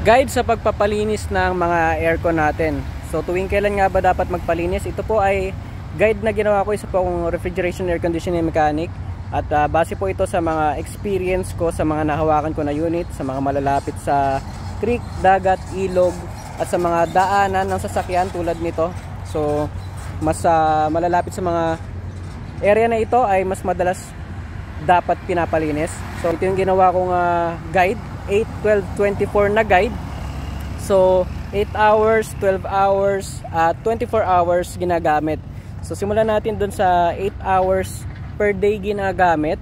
Guide sa pagpapalinis ng mga aircon natin. So tuwing kailan nga ba dapat magpalinis? Ito po ay guide na ginawa ko, isa po akong refrigeration air conditioning mechanic. At base po ito sa mga experience ko sa mga nahawakan ko na unit, sa mga malalapit sa creek, dagat, ilog, at sa mga daanan ng sasakyan tulad nito. So mas malalapit sa mga area na ito ay mas madalas dapat pinapalinis. So ito yung ginawa kong guide, 8, 12, 24 na guide. So 8 hours, 12 hours, 24 hours ginagamit. So simulan natin dun sa 8 hours per day ginagamit.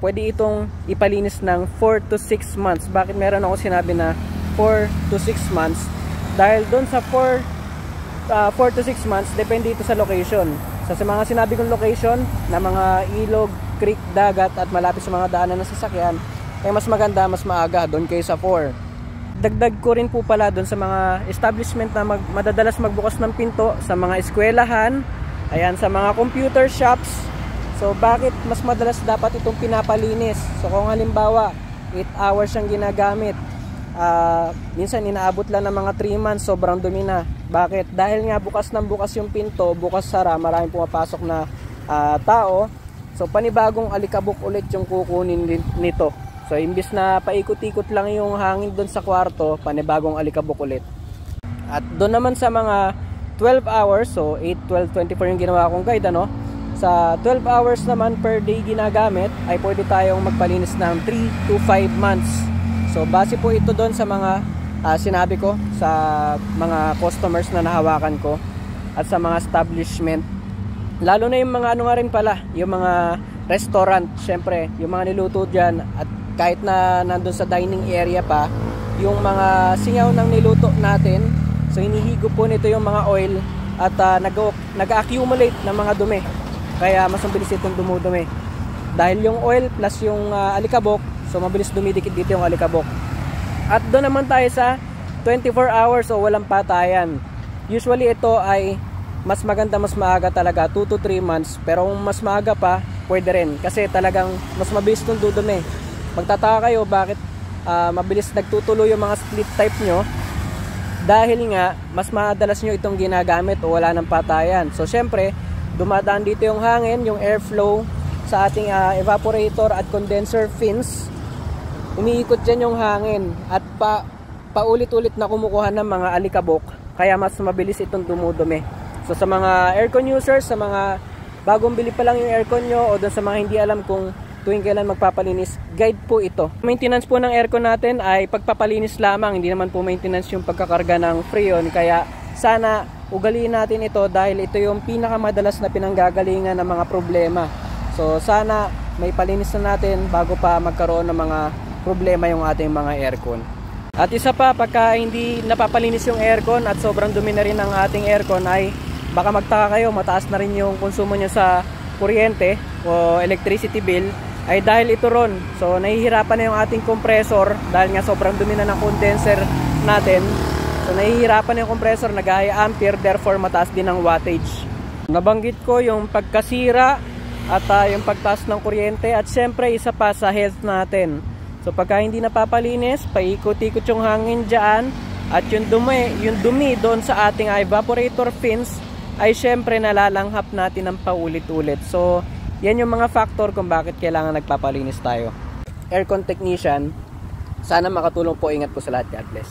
Pwede itong ipalinis ng 4 to 6 months. Bakit meron ako sinabi na 4 to 6 months? Dahil dun sa 4 to 6 months, depende ito sa location. So sa mga sinabi kong location na mga ilog, creek, dagat at malapit sa mga daanan ng sasakyan, ay mas maganda, mas maaga doon kaysa 4. Dagdag ko rin po pala doon sa mga establishment na madadalas magbukas ng pinto, sa mga eskwelahan, ayan, sa mga computer shops. So bakit mas madalas dapat itong pinapalinis? So kung halimbawa 8 hours siyang ginagamit, minsan inaabot lang ng mga 3 months, sobrang dumi na. Bakit? Dahil nga bukas ng bukas yung pinto, bukas sara, maraming pumapasok na tao. So panibagong alikabok ulit yung kukunin nito. So imbis na paikot-ikot lang yung hangin doon sa kwarto, panibagong alikabok ulit. At doon naman sa mga 12 hours, so 8, 12, 24 yung ginawa kong guide, ano? Sa 12 hours naman per day ginagamit, ay pwede tayong magpalinis ng 3 to 5 months. So base po ito doon sa mga sinabi ko, sa mga customers na nahawakan ko at sa mga establishment. Lalo na yung mga ano nga rin pala, yung mga restaurant, syempre, yung mga niluto dyan, at kahit na nandun sa dining area pa, yung mga singaw ng niluto natin, so hinihigo po nito yung mga oil at nag-accumulate ng mga dumi. Kaya mas mabilis itong dumudumi. Dahil yung oil plus yung alikabok, so mabilis dumidikit dito yung alikabok. At doon naman tayo sa 24 hours o walang patayan. Usually ito ay mas maganda, mas maaga talaga, 2 to 3 months. Pero kung mas maaga pa, pwede rin. Kasi talagang mas mabilis itong dudumi. Magtataka kayo bakit mabilis nagtutuloy yung mga split type nyo. Dahil nga, mas madalas nyo itong ginagamit o wala ng patayan. So syempre, dumadaan dito yung hangin, yung airflow sa ating evaporator at condenser fins. Umiikot dyan yung hangin at paulit-ulit na kumukuha ng mga alikabok. Kaya mas mabilis itong dumudumi. So sa mga aircon users, sa mga bagong bili pa lang yung aircon nyo o doon sa mga hindi alam kung tuwing kailan magpapalinis, guide po ito. Maintenance po ng aircon natin ay pagpapalinis lamang, hindi naman po maintenance yung pagkakarga ng freon. Kaya sana ugaliin natin ito dahil ito yung pinakamadalas na pinanggagalingan ng mga problema. So sana may palinis na natin bago pa magkaroon ng mga problema yung ating mga aircon. At isa pa, pagka hindi napapalinis yung aircon at sobrang dumi na rin ang ating aircon, ay baka magtaka kayo, mataas na rin yung konsumo nyo sa kuryente o electricity bill, ay dahil ito ron. So nahihirapan na yung ating compressor dahil nga sobrang dumi na ng condenser natin. So nahihirapan na yung compressor, nag-high ampere, therefore mataas din ang wattage. Nabanggit ko yung pagkasira at yung pagtaas ng kuryente, at syempre isa pa sa health natin. So pagka hindi napapalinis, paikot-ikot yung hangin dyan, at yung dumi doon sa ating evaporator fins, ay syempre nalalanghap natin ng paulit-ulit. So yan yung mga factor kung bakit kailangan nagpapalinis tayo. Aircon technician, sana makatulong po. Ingat po sa lahat. God bless.